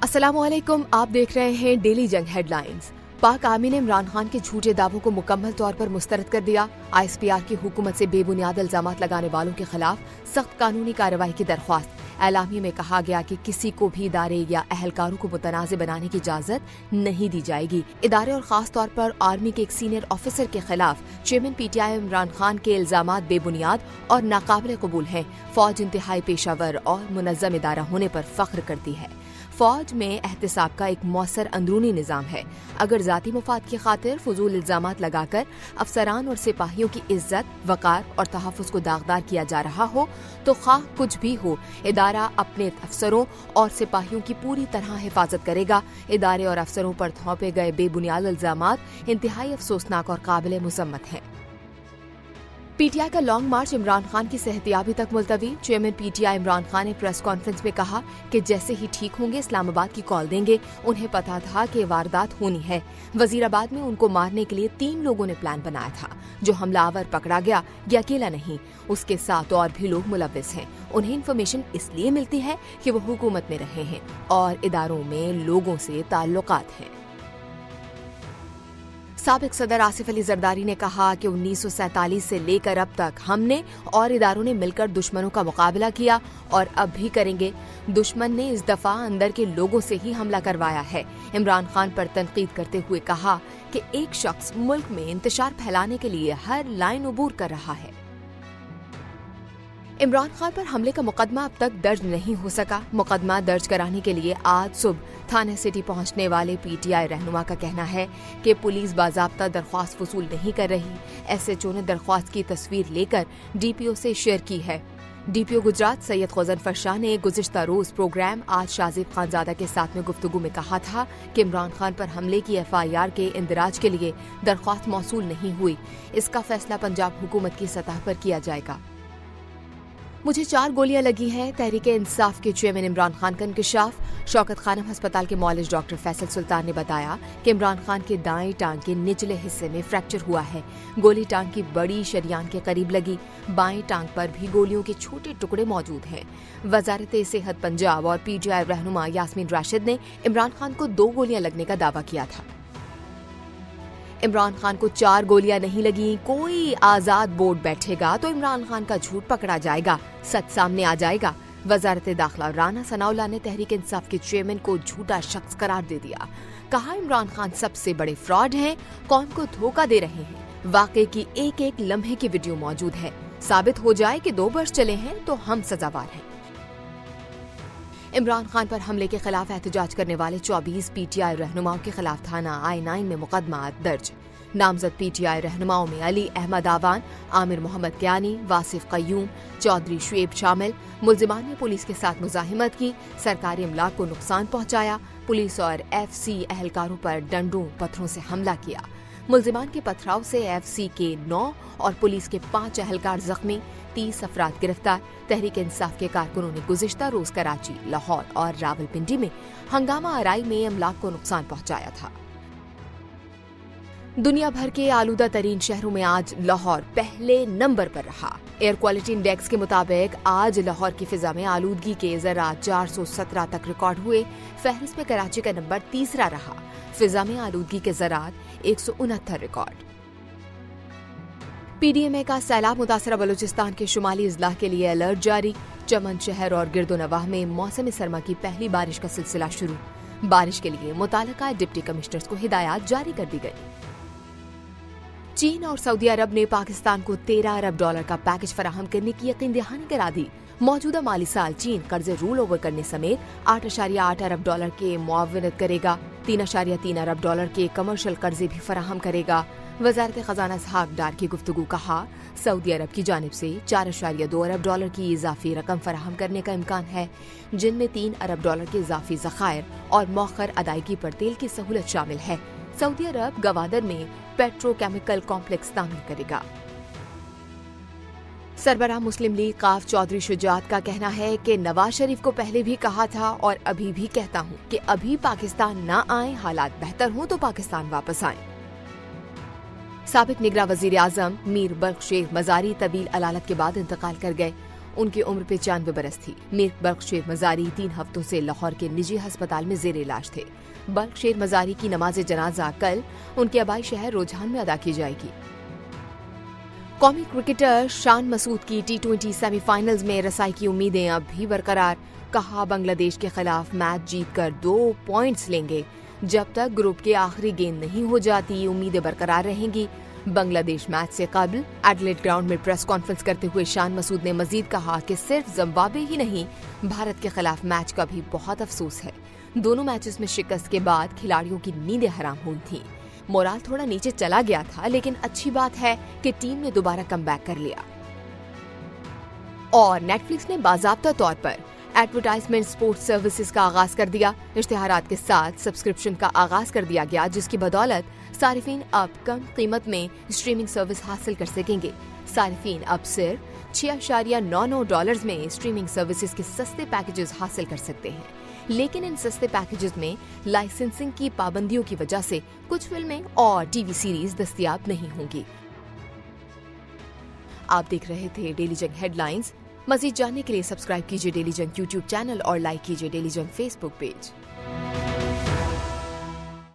अस्सलामुअलैकुम, आप देख रहे हैं डेली जंग हेडलाइंस। पाक आर्मी ने इमरान खान के झूठे दावों को मुकम्मल तौर पर मुस्तरद कर दिया। ISPR की हुकूमत से बेबुनियाद इल्जामात लगाने वालों के खिलाफ सख्त कानूनी कार्रवाई की दरख्वास्त। एलामिया में कहा गया कि किसी को भी इदारे या अहलकारों को मुतनाज़ बनाने की इजाजत नहीं दी जाएगी। इदारे और खास तौर पर आर्मी के एक सीनियर ऑफिसर के खिलाफ चेयरमैन PTI इमरान खान के इल्जामात बेबुनियाद और नाकाबिल कबूल हैं। फौज इंतहाई पेशावर और मुनज़्ज़म इदारा होने पर फख्र करती है। फौज में एहतिसाब का एक मौसर अंदरूनी निज़ाम है। अगर जाती मुफाद की खातिर फजूल इल्जामात लगाकर अफसरान और सिपाहियों की इज्जत, वकार और तहफ़्फ़ुज़ को दागदार किया जा रहा हो तो खाह कुछ भी हो, इदारा अपने अफसरों और सिपाहियों की पूरी तरह हिफाजत करेगा। इदारे और अफसरों पर थोपे गए बेबुनियाद इल्जामात इंतहाई अफसोसनाक और काबिल मुज़म्मत हैं। PTI का लॉन्ग मार्च इमरान खान की सेहतियाबी तक मुलतवी। चेयरमैन PTI इमरान खान ने प्रेस कॉन्फ्रेंस में कहा कि जैसे ही ठीक होंगे इस्लामाबाद की कॉल देंगे। उन्हें पता था कि वारदात होनी है। वजीराबाद में उनको मारने के लिए 3 लोगों ने प्लान बनाया था। जो हमलावर पकड़ा गया ये अकेला नहीं, उसके साथ और भी लोग मुलव्विस हैं। उन्हें इन्फॉर्मेशन इसलिए मिलती है कि वो हुकूमत में रहे हैं और इदारों में लोगों से ताल्लुकात हैं। साबिक सदर आसिफ अली जरदारी ने कहा कि 1947 से लेकर अब तक हमने और इदारों ने मिलकर दुश्मनों का मुकाबला किया और अब भी करेंगे। दुश्मन ने इस दफा अंदर के लोगों से ही हमला करवाया है। इमरान खान पर तनकीद करते हुए कहा कि एक शख्स मुल्क में इंतशार फैलाने के लिए हर लाइन उबूर कर रहा है। इमरान खान पर हमले का मुकदमा अब तक दर्ज नहीं हो सका। मुकदमा दर्ज कराने के लिए आज सुबह थाने सिटी पहुंचने वाले PTI रहनुमा का कहना है कि पुलिस बाज़ाब्ता दरख्वास्त वसूल नहीं कर रही। SHO ने दरख्वास्त की तस्वीर लेकर DPO से शेयर की है। DPO गुजरात सैयद गजनफर शाह ने गुज़िश्ता रोज प्रोग्राम आज शाजिब खानजादा के साथ में गुफ्तगू में कहा था कि इमरान खान पर हमले की FIR के इंदराज के लिए दरख्वास्त मौसूल नहीं हुई। इसका फैसला पंजाब हुकूमत की सतह पर किया जाएगा। मुझे 4 गोलियां लगी हैं, तहरीके इंसाफ के चेयरमैन इमरान खान का इंकशाफ। शौकत खानम अस्पताल के मौलिज डॉक्टर फैसल सुल्तान ने बताया कि इमरान खान के दाएं टांग के निचले हिस्से में फ्रैक्चर हुआ है। गोली टांग की बड़ी शरियान के करीब लगी। बाएं टांग पर भी गोलियों के छोटे टुकड़े मौजूद हैं। वजारत सेहत पंजाब और PTI रहनुमा यास्मीन राशिद ने इमरान खान को 2 गोलियां लगने का दावा किया था। इमरान खान को 4 गोलियां नहीं लगी। कोई आजाद बोर्ड बैठेगा तो इमरान खान का झूठ पकड़ा जाएगा, सच सामने आ जाएगा। वजारत दाखिला राना सनाउल्लाह ने तहरीक इंसाफ के चेयरमैन को झूठा शख्स करार दे दिया। कहा इमरान खान सबसे बड़े फ्रॉड हैं, कौम को धोखा दे रहे हैं। वाकई की एक एक लम्हे की वीडियो मौजूद है। साबित हो जाए कि 2 वर्ष चले हैं तो हम सजावार हैं। इमरान खान पर हमले के खिलाफ एहतजाज करने वाले 24 PTI रहनुमाओं के खिलाफ थाना I9 में मुकदमा दर्ज। नामजद PTI रहनुमाओं में अली अहमद आवान, आमिर मोहम्मद क्यानी, वासिफ कयूम, चौधरी शुएब शामिल। मुल्जिमान ने पुलिस के साथ मुजाहिमत की, सरकारी अमलाक को नुकसान पहुंचाया। पुलिस और FC अहलकारों पर डंडों पत्थरों से हमला किया। मुल्जिमान के पथराव से FC के 9 और पुलिस के 5 अहलकार जख्मी, 30 अफराद गिरफ्तार। तहरीक इंसाफ के कारकुनों ने गुज़िश्ता रोज कराची, लाहौर और रावलपिंडी में हंगामा आराई में अमलाक को नुकसान पहुंचाया था। दुनिया भर के आलूदा तरीन शहरों में आज लाहौर पहले नंबर पर रहा। एयर क्वालिटी इंडेक्स के मुताबिक आज लाहौर की फिजा में आलूदगी के ज़रात 417 तक रिकॉर्ड हुए। फहरिस्त में कराची का नंबर 3रा रहा। फिजा में आलूदगी के ज़रात 169 रिकॉर्ड। PDMA का सैलाब मुतासरा बलूचिस्तान के शुमाली इजलाह के लिए अलर्ट जारी। चमन शहर और गिरदोनवाह में मौसम सरमा की पहली बारिश का सिलसिला शुरू। बारिश के लिए मुताल्लिका डिप्टी कमिश्नर्स को हिदायत जारी कर दी गई। चीन और सऊदी अरब ने पाकिस्तान को $13 अरब का पैकेज फराहम करने की यकीन दहानी करा दी। मौजूदा माली साल चीन कर्जे रोल ओवर करने समेत $8.8 अरब के मुआवनत करेगा। $3.3 अरब के कमर्शियल कर्जे भी फराहम करेगा। वजारत खजाना इसहाक डार की गुफ्तगू कहा सऊदी अरब की जानिब से $4.2 अरब की इजाफी रकम फराहम करने का इम्कान है, जिनमें $3 अरब के इजाफी ज़खायर और मौखर अदायगी पर तेल की सहूलत शामिल है। सऊदी अरब गवादर में पेट्रोकेमिकल कॉम्प्लेक्स तामीर करेगा। सरबराह मुस्लिम लीग काफ चौधरी शुजात का कहना है कि नवाज शरीफ को पहले भी कहा था और अभी भी कहता हूँ कि अभी पाकिस्तान ना आए, हालात बेहतर हों तो पाकिस्तान वापस आए। साबिक निगरान वजीर आजम मीर बख्श शेख मजारी तवील अलालत के बाद इंतकाल कर गए। ان کی عمر 95 برس تھی۔ میر بلخشیر مزاری 3 ہفتوں سے لاہور کے نجی ہسپتال میں زیر علاج تھے۔ بلخشیر مزاری کی نماز جنازہ کل ان کے آبائی شہر روجھان میں ادا کی جائے گی۔ قومی کرکٹر شان مسعود کی T20 سیمی فائنلز میں رسائی کی امیدیں اب بھی برقرار، کہا بنگلہ دیش کے خلاف میچ جیت کر 2 پوائنٹس لیں گے۔ جب تک گروپ کی آخری گیند نہیں ہو جاتی امیدیں برقرار رہیں گی۔ بنگلہ دیش میچ سے قبل ایڈلیڈ گراؤنڈ میں پریس کانفرنس کرتے ہوئے شان مسعود نے مزید کہا کہ صرف زمبابوے ہی نہیں، بھارت کے خلاف میچ کا بھی بہت افسوس ہے۔ دونوں میچز میں شکست کے بعد کھلاڑیوں کی نیندیں حرام ہوئی تھیں۔ مورال تھوڑا نیچے چلا گیا تھا، لیکن اچھی بات ہے کہ ٹیم نے دوبارہ کم بیک کر لیا۔ اور نیٹ فلکس نے باضابطہ طور پر ایڈورٹائزمنٹ سپورٹ سروسز کا آغاز کر دیا۔ اشتہارات کے ساتھ سبسکرپشن کا آغاز کر دیا گیا، جس کی بدولت صارفین اب کم قیمت میں اسٹریمنگ سروس حاصل کر سکیں گے۔ صارفین اب صرف $6.99 میں اسٹریمنگ سروسز کے سستے پیکیجز حاصل کر سکتے ہیں، لیکن ان سستے پیکیجز میں لائسنسنگ کی پابندیوں کی وجہ سے کچھ فلمیں اور ٹی وی سیریز دستیاب نہیں ہوں گی۔ آپ دیکھ رہے تھے ڈیلی جنگ ہیڈ لائنز۔ مزید جاننے کے لیے سبسکرائب کیجیے ڈیلی جنگ یوٹیوب چینل اور لائک کیجیے ڈیلی جنگ فیس بک پیج۔